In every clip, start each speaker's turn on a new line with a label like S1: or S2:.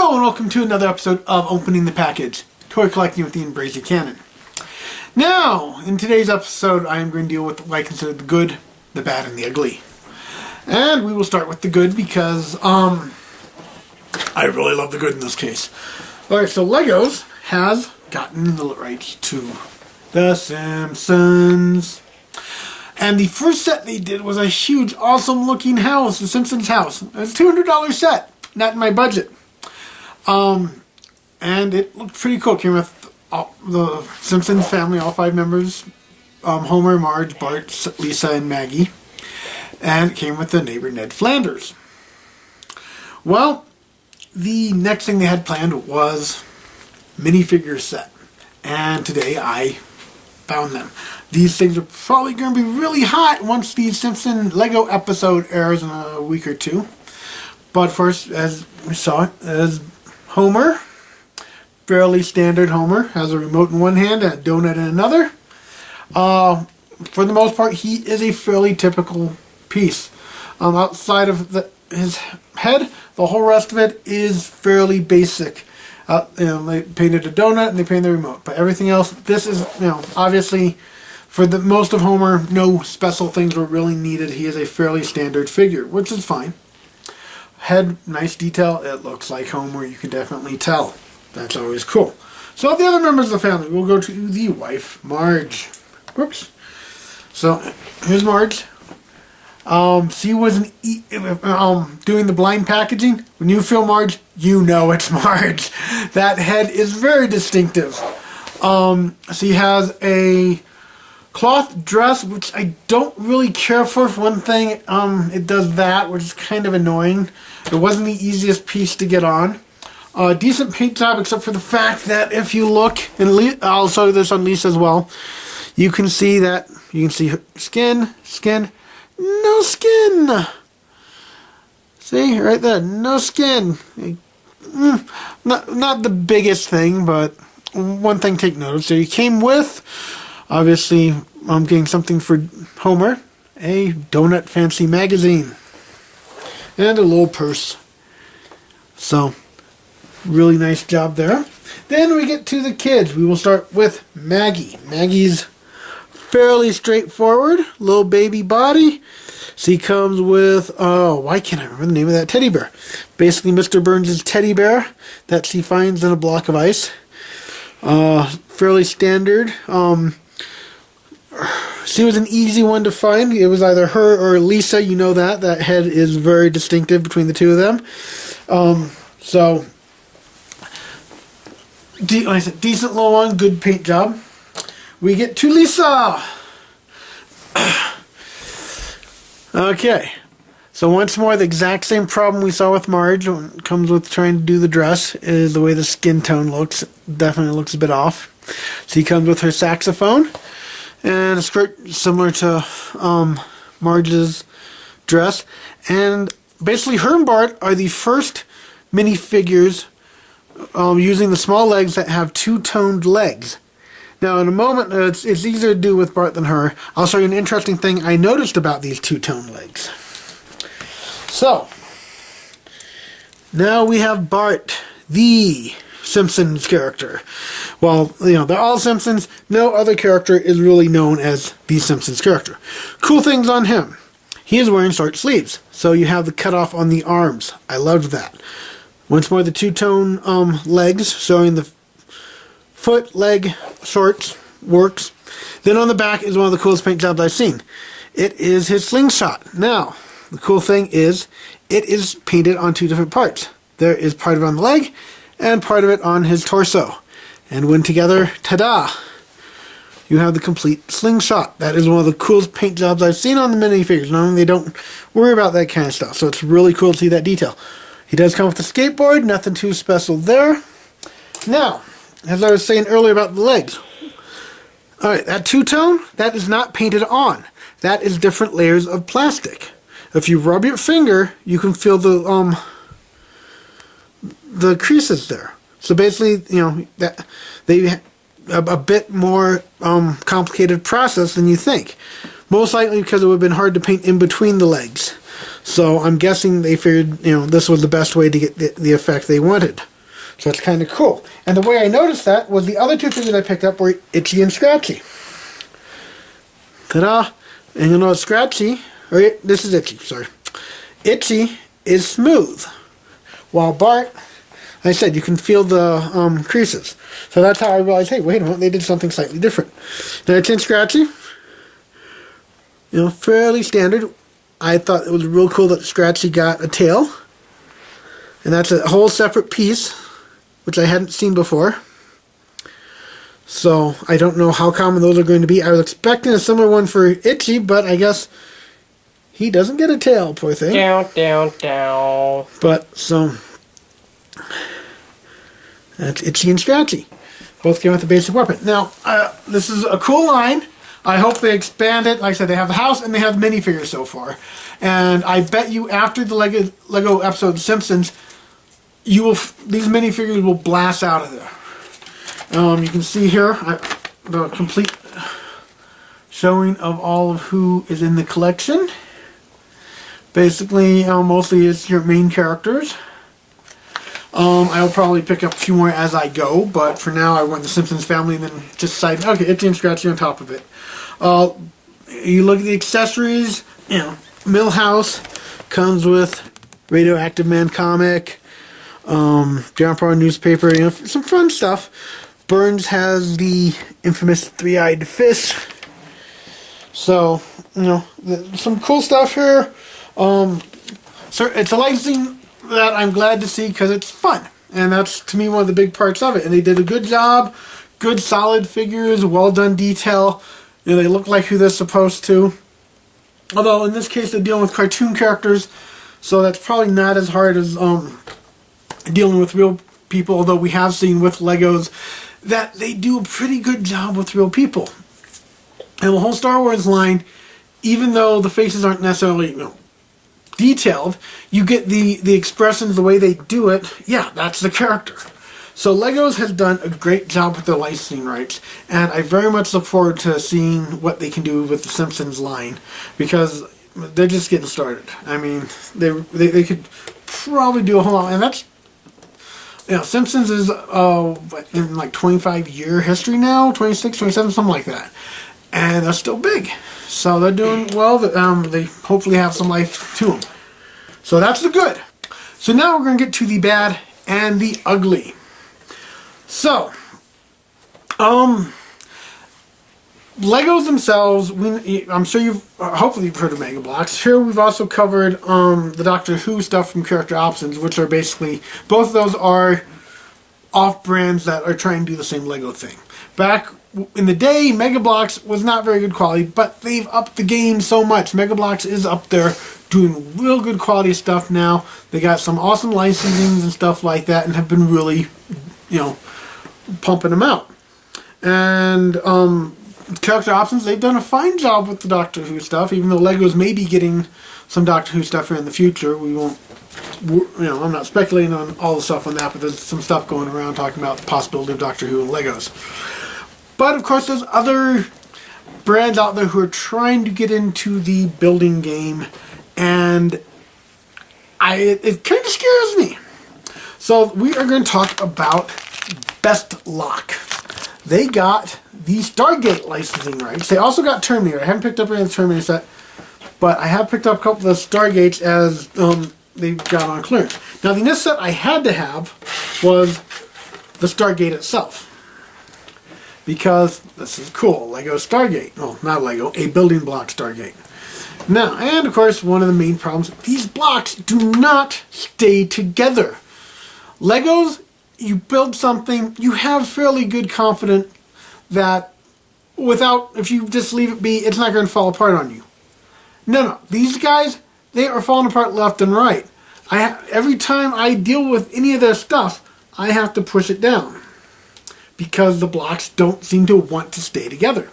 S1: Hello and welcome to another episode of Opening the Package, toy collecting with the Brazy Cannon. Now, in today's episode, I am going to deal with what I consider the good, the bad, and the ugly. And we will start with the good because, I really love the good in this case. Alright, so Legos has gotten the rights to The Simpsons. And the first set they did was a huge, awesome looking house, the Simpsons house. It's a $200 set, not in my budget. And it looked pretty cool. It came with the Simpsons family, all 5 members. Homer, Marge, Bart, Lisa, and Maggie. And it came with the neighbor Ned Flanders. Well, the next thing they had planned was minifigure set. And today I found them. These things are probably going to be really hot once the Simpsons LEGO episode airs in a week or two. But first, as we saw, as Homer, fairly standard Homer, has a remote in one hand and a donut in another. For the most part, he is a fairly typical piece. Outside of his head, the whole rest of it is fairly basic. They painted a donut and they painted the remote. But everything else, this is, obviously, for the most of Homer, no special things were really needed. He is a fairly standard figure, which is fine. Head, nice detail. It looks like Homer, you can definitely tell. That's always cool. So the other members of the family, we'll go to the wife, Marge. Whoops. So, here's Marge. She was doing the blind packaging. When you feel Marge, you know it's Marge. That head is very distinctive. She has a cloth dress, which I don't really care for. For one thing, it does that, which is kind of annoying. It wasn't the easiest piece to get on. Decent paint job, except for the fact that if you look, and I'll show you this on Lisa as well, you can see her skin, no skin. See, right there, no skin. Not the biggest thing, but one thing to take note of. So you came with, obviously, I'm getting something for Homer, a donut fancy magazine, and a little purse. So, really nice job there. Then we get to the kids. We will start with Maggie. Maggie's fairly straightforward, little baby body. She comes with, why can't I remember the name of that teddy bear? Basically Mr. Burns' teddy bear that she finds in a block of ice. Fairly standard. She was an easy one to find. It was either her or Lisa. You know that. That head is very distinctive between the two of them. So, like I said, decent little one, good paint job. We get to Lisa. Okay. So once more, the exact same problem we saw with Marge when it comes with trying to do the dress is the way the skin tone looks. Definitely looks a bit off. She comes with her saxophone and a skirt similar to Marge's dress. And basically her and Bart are the first minifigures using the small legs that have two-toned legs. Now in a moment, it's easier to do with Bart than her. I'll show you an interesting thing I noticed about these two-toned legs. So, now we have Bart, the Simpsons character. Well, they're all Simpsons. No other character is really known as the Simpsons character. Cool things on him. He is wearing short sleeves, so you have the cutoff on the arms. I loved that. Once more, the two-tone legs showing the foot, leg, shorts works. Then on the back is one of the coolest paint jobs I've seen. It is his slingshot. Now, the cool thing is, it is painted on 2 different parts. There is part of it on the leg, and part of it on his torso. And when together, ta-da! You have the complete slingshot. That is one of the coolest paint jobs I've seen on the minifigures. Normally they don't worry about that kind of stuff, so it's really cool to see that detail. He does come with a skateboard, nothing too special there. Now, as I was saying earlier about the legs. Alright, that two-tone, that is not painted on. That is different layers of plastic. If you rub your finger, you can feel the creases there. So basically, that they a bit more complicated process than you think. Most likely because it would have been hard to paint in between the legs. So I'm guessing they figured, this was the best way to get the effect they wanted. So it's kind of cool. And the way I noticed that was the other two figures I picked up were Itchy and Scratchy. Ta-da! And you know Scratchy, or this is Itchy, sorry. Itchy is smooth, while Bart, like I said, you can feel the creases. So that's how I realized, hey, wait a minute, they did something slightly different. Now Itchy and Scratchy, you know, fairly standard. I thought it was real cool that Scratchy got a tail. And that's a whole separate piece, which I hadn't seen before. So I don't know how common those are going to be. I was expecting a similar one for Itchy, but I guess he doesn't get a tail, poor thing.
S2: Down, down, down.
S1: But, so, that's Itchy and Scratchy. Both came with the basic weapon. Now, this is a cool line. I hope they expand it. Like I said, they have the house and they have minifigures so far. And I bet you after the Lego episode Simpsons, these minifigures will blast out of there. You can see here the complete showing of all of who is in the collection. Basically, mostly it's your main characters. I'll probably pick up a few more as I go, but for now I went the Simpsons family and then just decided, okay, Itchy and Scratchy on top of it. You look at the accessories, you know, Millhouse comes with Radioactive Man comic, Grandpa newspaper, you know, some fun stuff. Burns has the infamous three-eyed fish. So, you know, some cool stuff here. So it's a licensing that I'm glad to see because it's fun. And that's, to me, one of the big parts of it. And they did a good job. Good, solid figures. Well done detail. You know, they look like who they're supposed to. Although, in this case, they're dealing with cartoon characters. So that's probably not as hard as dealing with real people. Although we have seen with Legos that they do a pretty good job with real people. And the whole Star Wars line, even though the faces aren't necessarily, you know, detailed, you get the expressions, the way they do it. Yeah, that's the character. So Legos has done a great job with their licensing rights, and I very much look forward to seeing what they can do with the Simpsons line, because they're just getting started. I mean, they could probably do a whole lot, and that's, you know, Simpsons is in like 25-year history now, 26, 27, something like that. And they're still big. So they're doing well. They hopefully have some life to them. So that's the good. So now we're going to get to the bad and the ugly. So, Legos themselves, I'm sure hopefully you've heard of Mega Bloks. Here we've also covered the Doctor Who stuff from Character Options, which are basically, both of those are off-brands that are trying to do the same Lego thing. Back in the day, Mega Bloks was not very good quality, but they've upped the game so much. Mega Bloks is up there doing real good quality stuff now. They got some awesome licensings and stuff like that, and have been really, you know, pumping them out. And Character Options, they've done a fine job with the Doctor Who stuff, even though Legos may be getting some Doctor Who stuff here in the future. We won't, you know, I'm not speculating on all the stuff on that, but there's some stuff going around talking about the possibility of Doctor Who and Legos. But of course there's other brands out there who are trying to get into the building game, and it kind of scares me. So we are going to talk about Best Lock. They got the Stargate licensing rights. They also got Terminator. I haven't picked up any of the Terminator set, but I have picked up a couple of the Stargates as they got on clearance. Now the next set I had to have was the Stargate itself, because this is cool. Lego Stargate. Oh, not Lego, a building block Stargate. Now, and of course, one of the main problems, these blocks do not stay together. Legos, you build something, you have fairly good confidence that if you just leave it be, it's not going to fall apart on you. No, these guys, they are falling apart left and right. Every time I deal with any of their stuff, I have to push it down, because the blocks don't seem to want to stay together.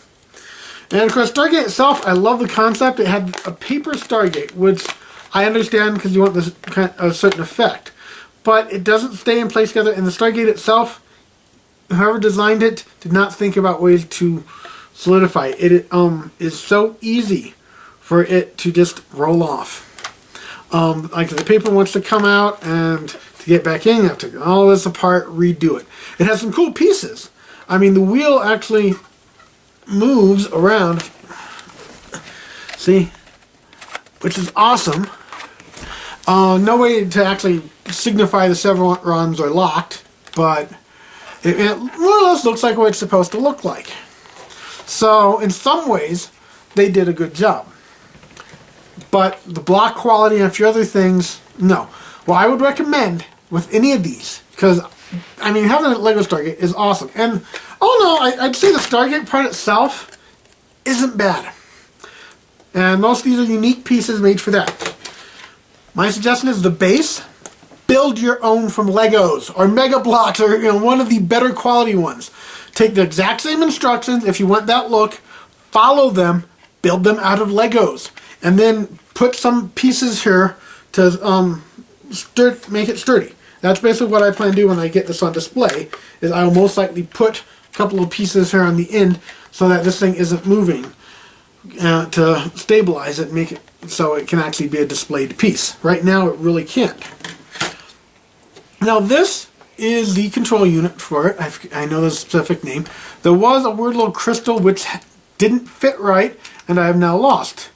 S1: And of course, Stargate itself, I love the concept. It had a paper Stargate, which I understand because you want this kind of a certain effect. But it doesn't stay in place together, and the Stargate itself, whoever designed it, did not think about ways to solidify it. It is so easy for it to just roll off. Like the paper wants to come out and To get back in, you have to get all this apart, redo it. It has some cool pieces. I mean, the wheel actually moves around. See? Which is awesome. No way to actually signify the chevrons are locked, but it more or less looks like what it's supposed to look like. So, in some ways, they did a good job. But the block quality and a few other things, no. Well, I would recommend with any of these, because, I mean, having a LEGO Stargate is awesome. And, oh no, I'd say the Stargate part itself isn't bad. And most of these are unique pieces made for that. My suggestion is the base, build your own from Legos or Mega Blocks or one of the better quality ones. Take the exact same instructions if you want that look, follow them, build them out of Legos, and then put some pieces here to make it sturdy. That's basically what I plan to do when I get this on display, is I will most likely put a couple of pieces here on the end so that this thing isn't moving to stabilize it and make it so it can actually be a displayed piece. Right now it really can't. Now this is the control unit for it. I know the specific name. There was a weird little crystal which didn't fit right, and I have now lost.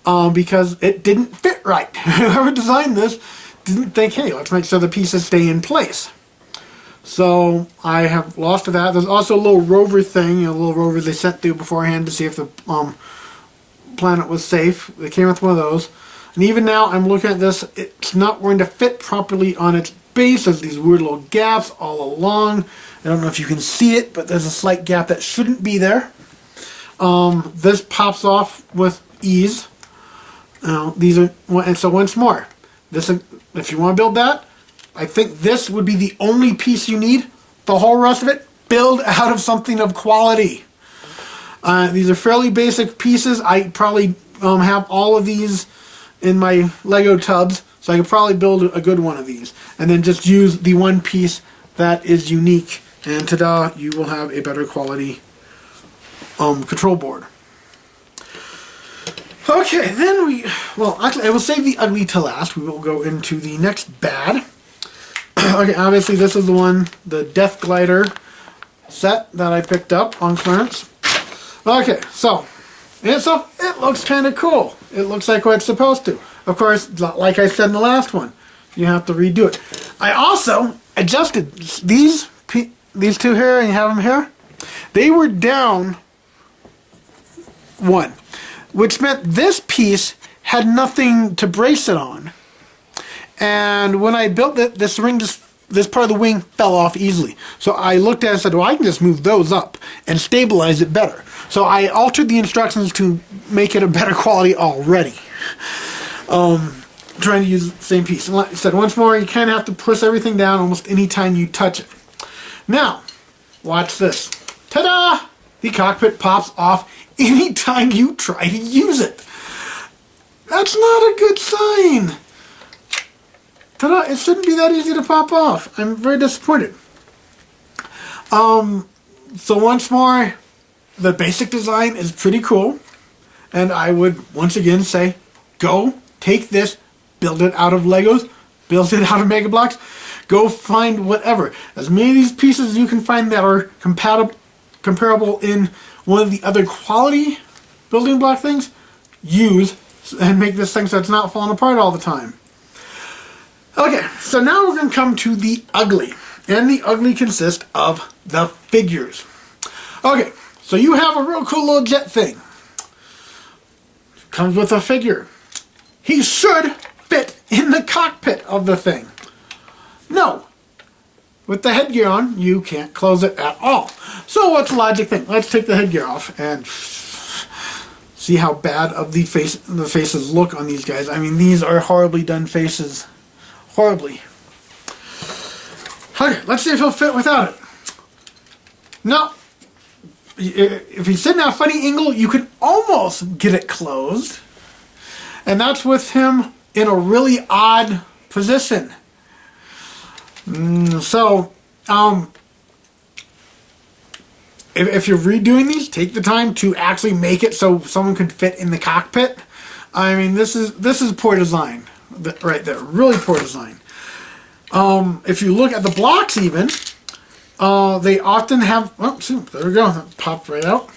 S1: Because it didn't fit right. Whoever designed this didn't think, hey, let's make sure the pieces stay in place. So I have lost that. There's also a little rover thing, a little rover they sent through beforehand to see if the planet was safe. They came with one of those. And even now I'm looking at this, it's not going to fit properly on its base. There's these weird little gaps all along. I don't know if you can see it, but there's a slight gap that shouldn't be there. This pops off with ease. These are, and so once more, this, if you want to build that, I think this would be the only piece you need. The whole rest of it, build out of something of quality. These are fairly basic pieces. I probably have all of these in my Lego tubs, so I could probably build a good one of these. And then just use the one piece that is unique, and ta-da, you will have a better quality control board. Okay, then well, actually, I will save the ugly to last. We will go into the next bad. Okay, obviously this is the one, the Death Glider set that I picked up on clearance. Okay, so it looks kind of cool. It looks like what it's supposed to. Of course, like I said in the last one, you have to redo it. I also adjusted these two here, and you have them here. They were down one, which meant this piece had nothing to brace it on. And when I built it, this part of the wing fell off easily. So I looked at it and said, well, I can just move those up and stabilize it better. So I altered the instructions to make it a better quality already. Trying to use the same piece. And like I said, once more, you kind of have to push everything down almost any time you touch it. Now, watch this. Ta-da! The cockpit pops off anytime you try to use it. That's not a good sign. Ta-da! It shouldn't be that easy to pop off. I'm very disappointed. So once more, the basic design is pretty cool. And I would once again say, go take this, build it out of Legos, build it out of Mega Blocks, go find whatever. As many of these pieces as you can find that are comparable in one of the other quality building block things, use and make this thing so it's not falling apart all the time. Okay, so now we're going to come to the ugly. And the ugly consists of the figures. Okay, so you have a real cool little jet thing. Comes with a figure. He should fit in the cockpit of the thing. No. With the headgear on, you can't close it at all. So what's the logic thing? Let's take the headgear off and see how bad of the faces look on these guys. I mean, these are horribly done faces. Horribly. Okay, let's see if he'll fit without it. No. If he's sitting at a funny angle, you can almost get it closed. And that's with him in a really odd position. So, if you're redoing these, take the time to actually make it so someone could fit in the cockpit. I mean, this is poor design right there. Really poor design. If you look at the blocks even, they often have, oh, see, there we go, that popped right out.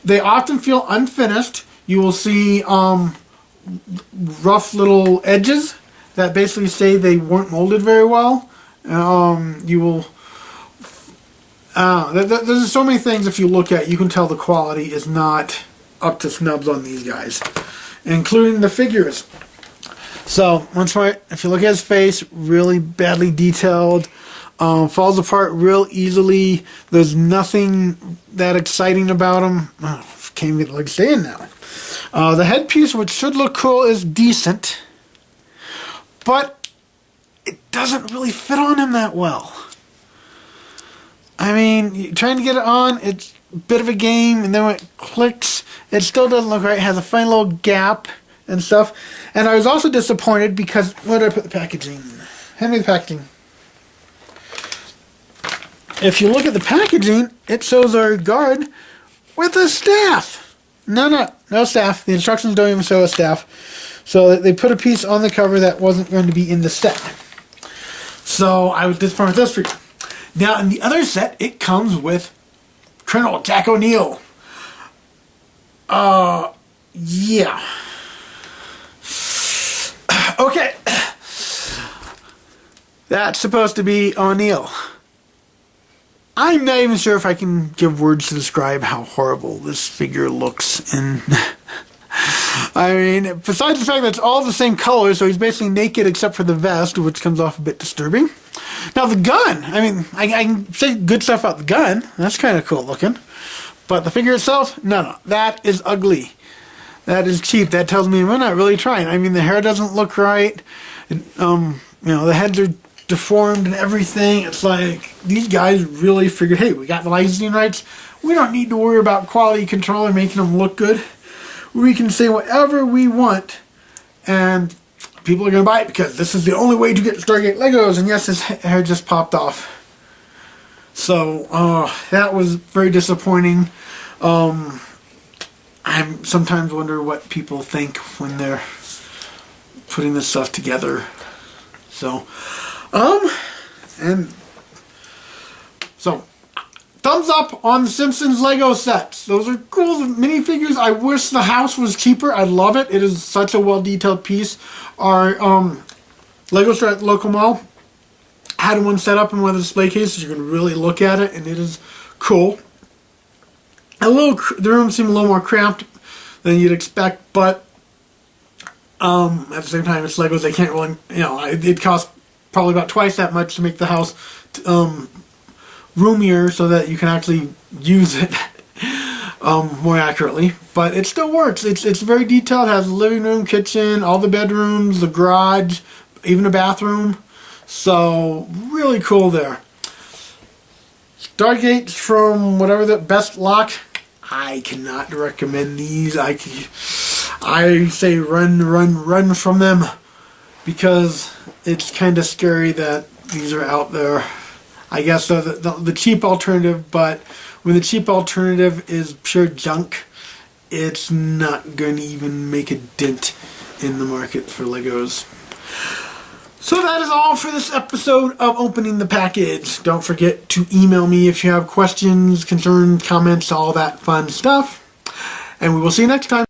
S1: They often feel unfinished. You will see rough little edges that basically say they weren't molded very well. You will, there's so many things if you look at, you can tell the quality is not up to snubs on these guys, including the figures. So, if you look at his face, really badly detailed. Falls apart real easily. There's nothing that exciting about him. Oh, can't even like saying now. The headpiece, which should look cool, is decent, but it doesn't really fit on him that well. I mean, trying to get it on, it's a bit of a game, and then when it clicks, it still doesn't look right. It has a fine little gap and stuff. And I was also disappointed because, where did I put the packaging? Hand me the packaging. If you look at the packaging, it shows our guard with a staff. No staff. The instructions don't even show a staff. So they put a piece on the cover that wasn't going to be in the set. So I was disappointed with this figure. Now in the other set, it comes with Colonel Jack O'Neill. Yeah. Okay. That's supposed to be O'Neill. I'm not even sure if I can give words to describe how horrible this figure looks. And I mean, besides the fact that it's all the same color, so he's basically naked except for the vest, which comes off a bit disturbing. Now the gun, I mean, I can say good stuff about the gun. That's kind of cool looking. But the figure itself, no, that is ugly. That is cheap. That tells me we're not really trying. I mean, the hair doesn't look right. The heads are deformed and everything. It's like these guys really figured, hey, we got the licensing rights. We don't need to worry about quality control or making them look good. We can say whatever we want, and people are going to buy it because this is the only way to get Stargate Legos. And yes, his hair just popped off. So that was very disappointing. I sometimes wonder what people think when they're putting this stuff together. So, thumbs up on the Simpsons Lego sets. Those are cool minifigures. I wish the house was cheaper. I love it. It is such a well-detailed piece. Our Lego store at the local mall had one set up in one of the display cases. You can really look at it, and it is cool. The room seemed a little more cramped than you'd expect, but at the same time, it's Legos. They can't really, it costs probably about twice that much to make the house roomier so that you can actually use it more accurately. But it still works. It's very detailed. It has a living room, kitchen, all the bedrooms, the garage, even a bathroom. So really cool there. Stargate from whatever the best lock. I cannot recommend these. I say run from them, because it's kind of scary that these are out there. I guess they're the cheap alternative, but when the cheap alternative is pure junk, it's not going to even make a dent in the market for Legos. So that is all for this episode of Opening the Package. Don't forget to email me if you have questions, concerns, comments, all that fun stuff. And we will see you next time.